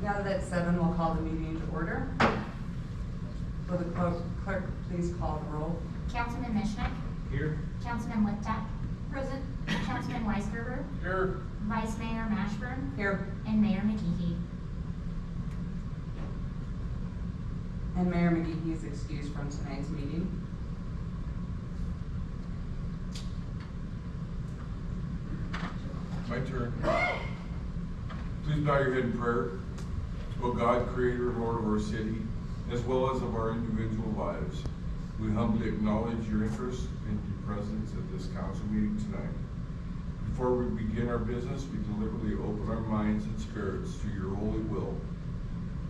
Now that it's 7, we'll call the meeting to order. Will the clerk please call the roll? Councilman Mishnick? Here. Councilman Liptak? Present. Councilman Weisgerber? Here. Vice Mayor Mashburn? Here. And Mayor McGehee. And Mayor McGehee is excused from tonight's meeting. My turn. Please bow your head in prayer. O God, creator and Lord of our city, as well as of our individual lives, we humbly acknowledge your interest and your presence at this council meeting tonight. Before we begin our business, we deliberately open our minds and spirits to your holy will.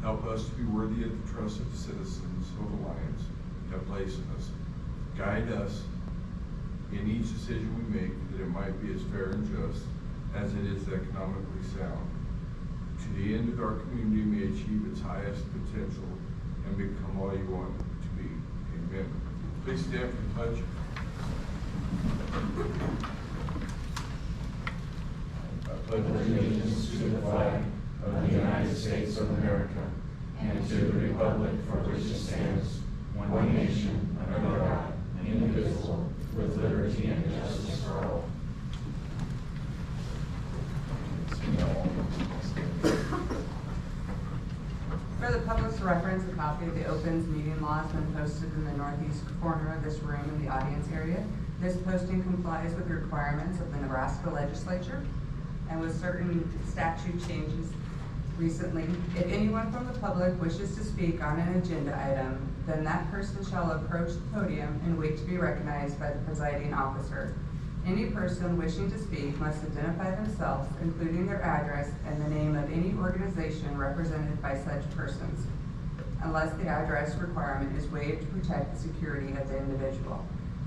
Help us to be worthy of the trust of the citizens of Alliance you have placed in us. Guide us in each decision we make, that it might be as fair and just as it is economically sound, to the end that our community may achieve its highest potential and become all you want it to be. Amen. Please stand for the pledge. I pledge allegiance to the flag of the United States of America and to the republic for which it stands, one nation, under God, indivisible, with liberty and justice for all. For the public's reference, a copy of the Opens Meeting Law has been posted in the northeast corner of this room in the audience area. This posting complies with the requirements of the Nebraska legislature and with certain statute changes recently. If anyone from the public wishes to speak on an agenda item, then that person shall approach the podium and wait to be recognized by the presiding officer. Any person wishing to speak must identify themselves, including their address and the name of any organization represented by such persons, unless the address requirement is waived to protect the security of the individual.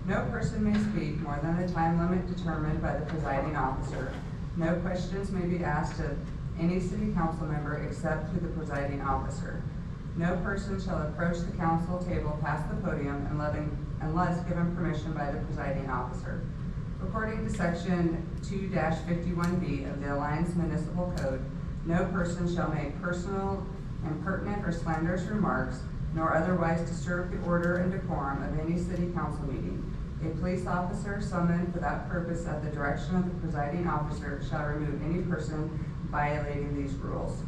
No person may speak more than the time limit determined by the presiding officer. No questions may be asked of any city council member except to the presiding officer. No person shall approach the council table past the podium unless given permission by the presiding officer. According to section 2-51B of the Alliance Municipal Code, no person shall make personal, impertinent, or slanderous remarks, nor otherwise disturb the order and decorum of any city council meeting. A police officer summoned for that purpose at the direction of the presiding officer shall remove any person violating these rules.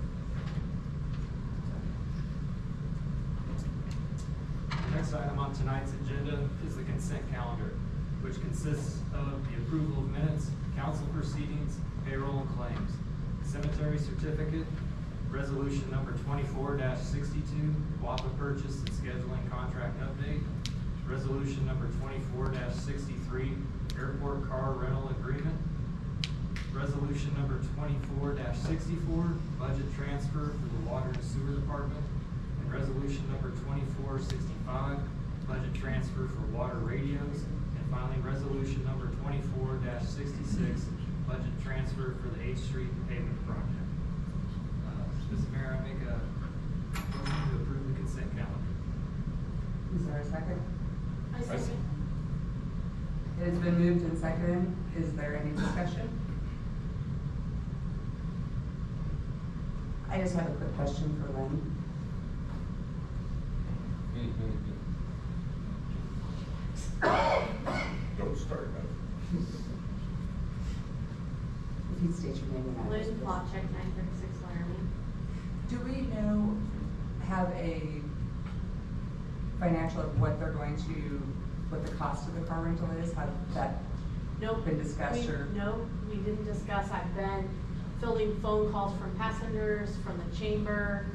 The next item on tonight's agenda is the consent calendar, which consists of the approval of minutes, council proceedings, payroll and claims, cemetery certificate, resolution number 24-62, WAPA purchase and scheduling contract update, resolution number 24-63, airport car rental agreement, resolution number 24-64, budget transfer for the water and sewer department, and resolution number 24-65, budget transfer for water radios, and finally resolution number 24-66, budget transfer for the 8th Street pavement project. Mr. Mayor, I make a motion to approve the consent calendar. Is there a second? I second. It has been moved and seconded. Is there any discussion? I just have a quick question for Lynn. Don't start now. If you'd state your name and address. Lynn Plotcheck, 936 Laramie. Do we have a financial of what they're going to, what the cost of the car rental is? Have that Nope. been discussed or? No, we didn't discuss. I've been fielding phone calls from passengers, from the chamber,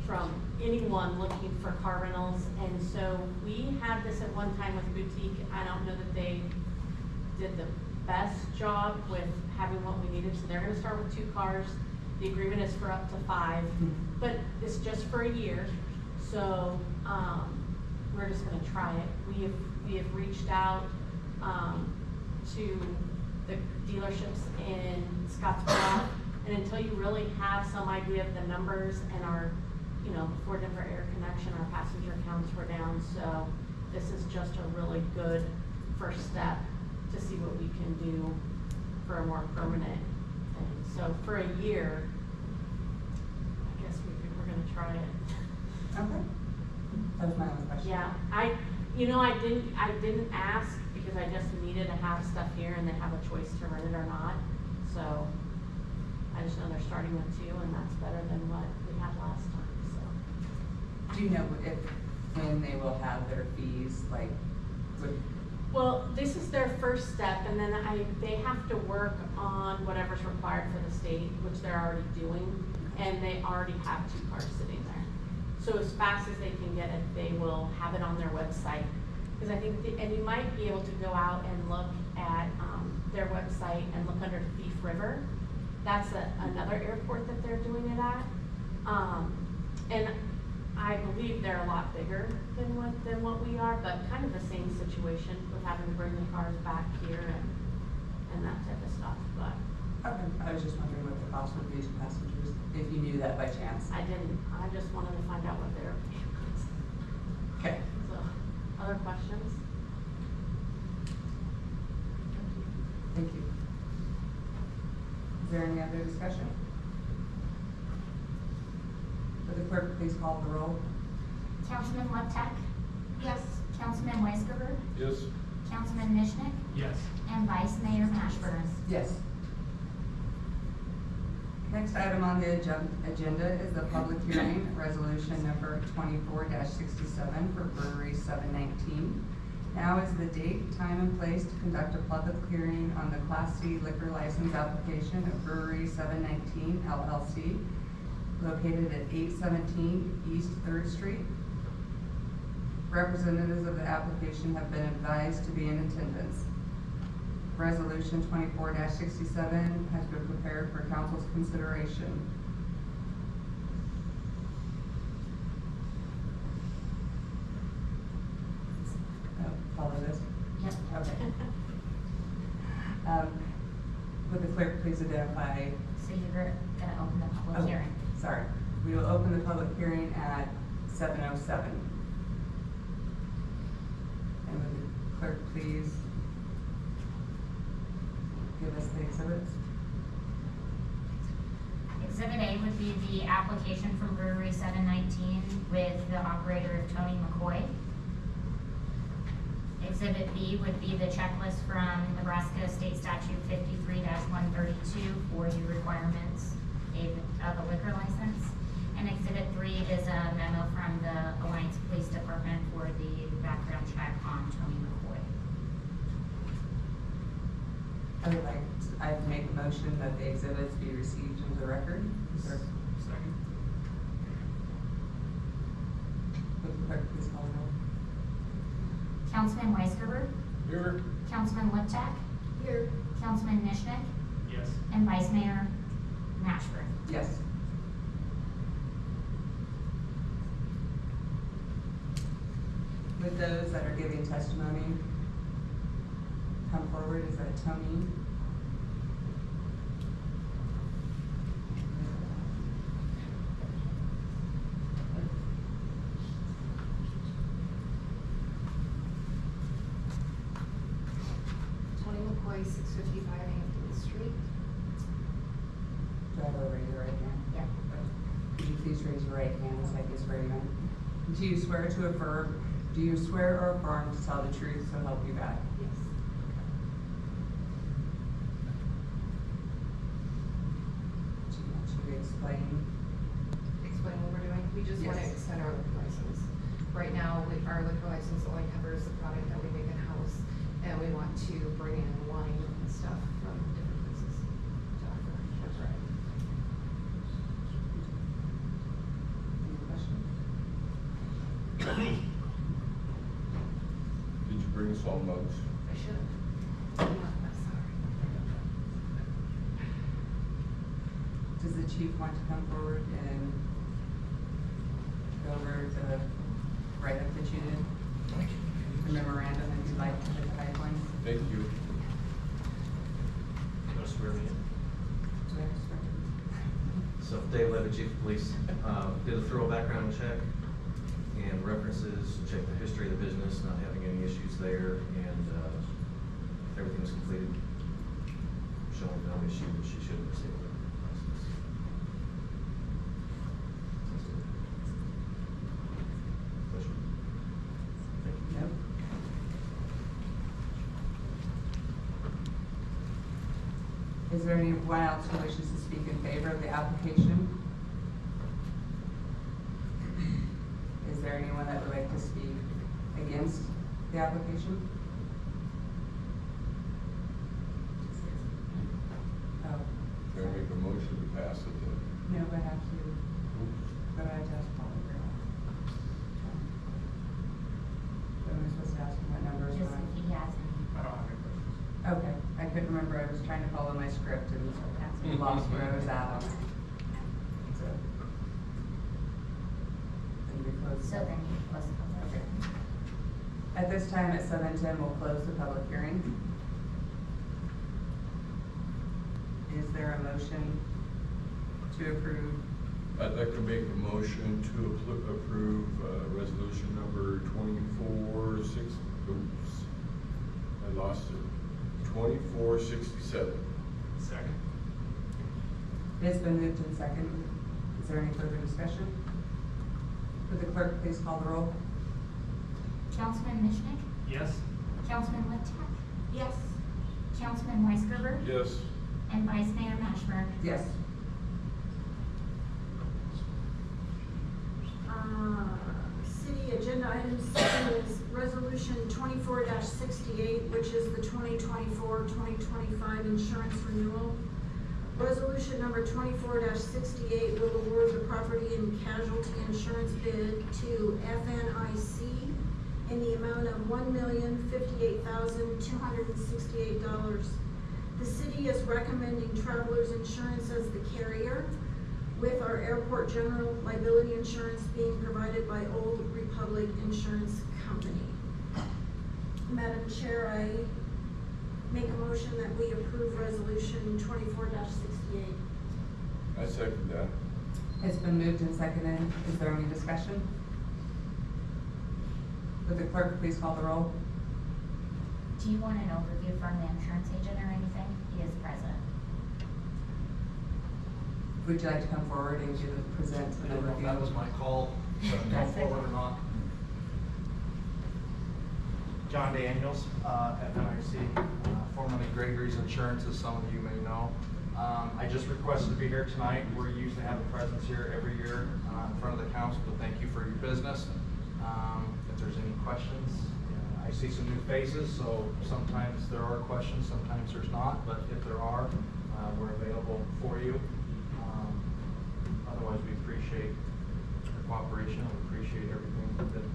from anyone looking for car rentals. And so we had this at one time with Boutique. I don't know that they did the best job with having what we needed. So they're gonna start with 2 cars. The agreement is for up to 5, but it's just for a year. So, we're just gonna try it. We have reached out, to the dealerships in Scottsbluff, and until you really have some idea of the numbers and our, before Denver Air Connection, our passenger counts were down, so this is just a really good first step to see what we can do for a more permanent thing. So for a year, I guess we could try it. Okay. That was my only question. Yeah, I didn't ask because I just needed to have stuff here and they have a choice to rent it or not. So I just know they're starting with 2 and that's better than what we had last time, so. Do you know when they will have their fees, like, Well, this is their first step, and then they have to work on whatever's required for the state, which they're already doing, and they already have 2 cars sitting there. So as fast as they can get it, they will have it on their website. Because I think, and you might be able to go out and look at their website and look under Thief River. That's another airport that they're doing it at. And I believe they're a lot bigger than what we are, but kind of the same situation with having to bring the cars back here and that type of stuff, but. okay, I was just wondering what the cost would be to passengers, if you knew that by chance. I didn't, I just wanted to find out what their fee was. Okay. So, other questions? Thank you. Is there any other discussion? Would the clerk please call the roll? Councilman Leptak? Yes. Councilman Weisgerber? Yes. Councilman Mishnik? Yes. And Vice Mayor Mashburn? Yes. Next item on the agenda is the public hearing, resolution number 24-67 for Brewery 719. Now is the date, time, and place to conduct a public hearing on the Class C liquor license application of Brewery 719 LLC, located at 817 East 3rd Street. Representatives of the application have been advised to be in attendance. Resolution 24-67 has been prepared for council's consideration. Follow this? Yep. Okay. Would the clerk please identify? So you're gonna open the Oh, public hearing. Sorry. We will open the public hearing at 7:07. And would the clerk please give us the exhibits? Exhibit A would be the application from Brewery 719 with the operator Tony McCoy. Exhibit B would be the checklist from Nebraska State Statute 53-132 for the requirements of a liquor license. And Exhibit 3 is a memo from the Alliance Police Department for the background check on Tony McCoy. I'd make a motion that the exhibits be received into the record. Is there- Second. Would the clerk please call the roll? Councilman Weisgerber? Here. Councilman Liptak? Here. Councilman Mishnik? Yes. And Vice Mayor Mashburn? Yes. Would those that are giving testimony come forward? Is that Tony? Tony McCoy, 655 Hampton Street. Do I have a raise your right hand? Yeah. Could you please raise your right hand as I give swearing? Do you swear to affirm, do you swear or affirm to tell the truth, so help you God? Yes. Do you want to explain? Explain what we're doing. We just want to Yes. extend our liquor license. Right now, our liquor license only covers the product that we make in-house, and we want to bring in wine and stuff from different places to offer our variety. Any questions? Did you bring us all mugs? I should have. I'm sorry. Does the chief want to come forward and go over the write-up that you did? The memorandum that you'd like to the high points? Thank you. Gonna swear me in. Do I have to start? So Dave Levy, Chief of Police, did a thorough background check and references, checked the history of the business, not having any issues there, and everything was completed, showing no issue that she should have received a license. Is there anyone else who wishes to speak in favor of the application? Is there anyone that would like to speak against the application? Oh, Can I make a motion to pass it then? no, I have to, but I just probably forgot. But I'm supposed to ask him what numbers Just when if he has any. I don't have any questions. Okay, I couldn't remember, I was trying to follow my script and lost where I was at on it. So. Then we close. So then you close the public Okay. hearing. At this time, at 7:10, we'll close the public hearing. Is there a motion to approve? I'd like to make a motion to approve, resolution number 2467. Second. It's been moved and seconded. Is there any further discussion? Would the clerk please call the roll? Councilman Mishnick? Yes? Councilman Liptak? Yes. Councilman Weisgerber? Yes. And Vice Mayor Mashburn? Yes. City agenda item 7 is resolution 24-68, which is the 2024-2025 insurance renewal. Resolution number 24-68 will award the property and casualty insurance bid to FNIC in the amount of $1,058,268. The city is recommending Travelers Insurance as the carrier, with our airport general liability insurance being provided by Old Republic Insurance Company. Madam Chair, I make a motion that we approve resolution 24-68. I second that. It's been moved and seconded. Is there any discussion? Would the clerk please call the roll? Do you want an overview from the insurance agent or anything? He is present. Would you like to come forward and present I an don't know if overview? that was my call, so I'm going forward or not. John Daniels, FNIC, formerly Gregory's Insurance, as some of you may know. I just requested to be here tonight. We're used to have a presence here every year in front of the council, but thank you for your business. If there's any questions, I see some new faces, so sometimes there are questions, sometimes there's not, but if there are, we're available for you. Otherwise, we appreciate your cooperation, we appreciate everything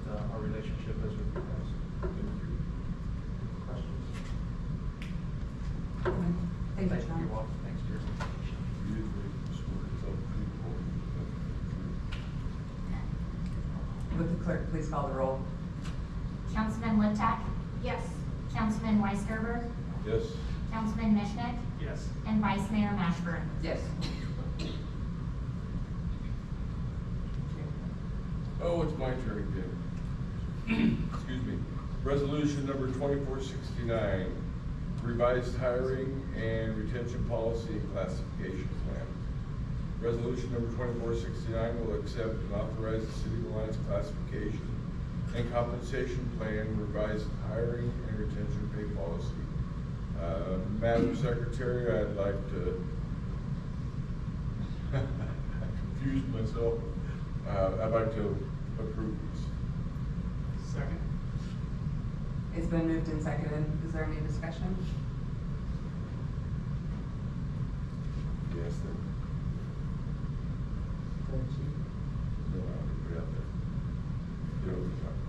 that our relationship is with you guys. Thank you. Questions? Thank you, Sean. You're welcome. Thanks, dear. Usually, swear it's up to people. Would the clerk please call the roll? Councilman Liptak? Yes. Councilman Weisgerber? Yes. Councilman Mishnick? Yes. And Vice Mayor Mashburn? Yes. Oh, it's my turn again. Excuse me. Resolution number 2469, revised hiring and retention policy and classification plan. Resolution number 2469 will accept and authorize the City of Alliance classification and compensation plan, revised hiring and retention pay policy. Madam Secretary, I'd like to I confused myself. I'd like to approve these. Second. It's been moved and seconded. Is there any discussion? Yes, then. No, I'll put it out there. You know what we're talking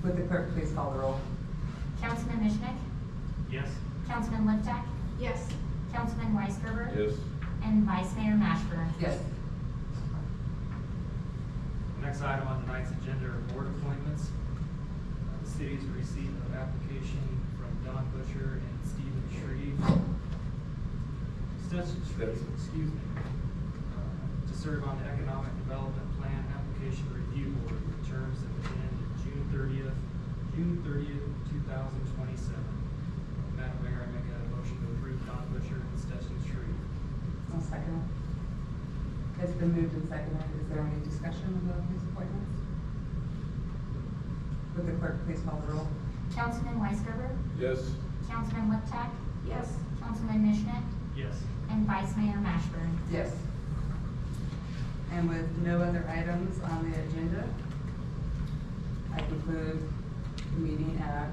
about. Would the clerk please call the roll? Councilman Mishnick? Yes. Councilman Liptak? Yes. Councilman Weisgerber? Yes. And Vice Mayor Mashburn? Yes. Next item on tonight's agenda are board appointments. The city's receipt of application from Don Butcher and Stephen Shreve. Excuse me. To serve on the Economic Development Plan Application Review Board with terms that would end June 30th, 2027. Madam Mayor, I make a motion to approve Don Butcher and Stephen Shreve. I'll second it. It's been moved and seconded. Is there any discussion about these appointments? Would the clerk please call the roll? Councilman Weisgerber? Yes. Councilman Liptak? Yes. Councilman Mishnick, Yes. and Vice Mayor Mashburn. Yes. And with no other items on the agenda, I conclude the meeting at